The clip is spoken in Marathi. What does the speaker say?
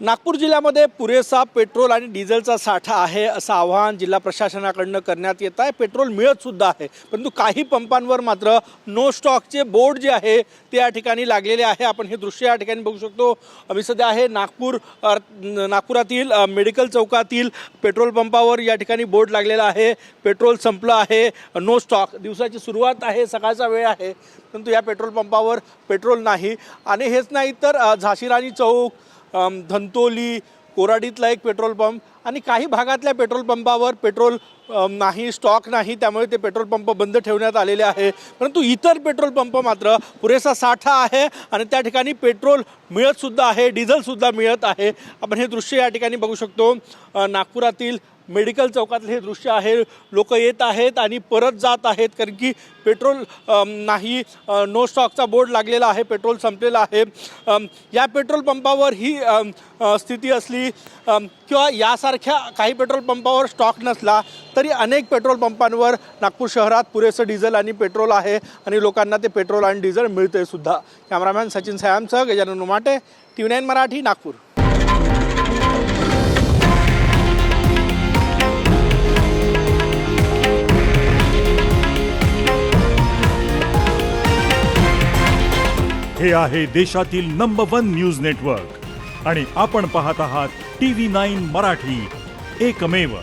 नागपूर जिल्ह्यामध्ये पुरेसा पेट्रोल आणि डिझेलचा साठा आहे असं आवाहन जिल्हा प्रशासनाकडून करण्यात येत आहे। पेट्रोल मिळत सुद्धा आहे, परंतु काही पंपांवर मात्र नो स्टॉकचे बोर्ड जे आहे ते या ठिकाणी लागलेले आहे। आपण हे दृश्य या ठिकाणी बघू शकतो। आम्ही सध्या आहे नागपुरातील मेडिकल चौकातील पेट्रोल पंपावर। या ठिकाणी बोर्ड लागलेला आहे, पेट्रोल संपलं आहे, नो स्टॉक। दिवसाची सुरुवात आहे, सकाळचा वेळ आहे, परंतु या पेट्रोल पंपावर पेट्रोल नाही। आणि हेच नाही तर झाशीराणी चौक, धंतोली, कोराडीतला एक पेट्रोल पंप आणि काही भागातल्या पेट्रोल पंपावर पेट्रोल नाही, स्टॉक नाही, त्यामुळे ते पेट्रोल पंप बंद ठेवण्यात आलेले आहे। परंतु इतर पेट्रोल पंप मात्र पुरेसा साठा आहे आणि त्या ठिकाणी पेट्रोल मिळत सुद्धा आहे, डिझेल सुद्धा मिळत आहे। आपण हे दृश्य या ठिकाणी बघू शकतो। नागपुरातील मेडिकल चौकातले हे दृश्य आहे। लोक येत आहेत आणि परत जात आहेत, कारण की पेट्रोल नाही, नो स्टॉकचा बोर्ड लागलेला आहे, पेट्रोल संपलेलं आहे। या पेट्रोल पंपावर ही स्थिती असली किंवा यासारख्या काही पेट्रोल पंपावर स्टॉक नसला तरी अनेक पेट्रोल पंपांवर नागपूर शहरात पुरेसं डिझेल आणि पेट्रोल आहे आणि लोकांना ते पेट्रोल आणि डिझेल मिळते सुद्धा। कॅमेरामॅन सचिन सयामसह गजानन उमाटे, TV9 मराठी, नागपूर। हे आहे देशातील नंबर 1 न्यूज नेटवर्क आणि आपण पाहत आहात TV9 मराठी, एकमेव।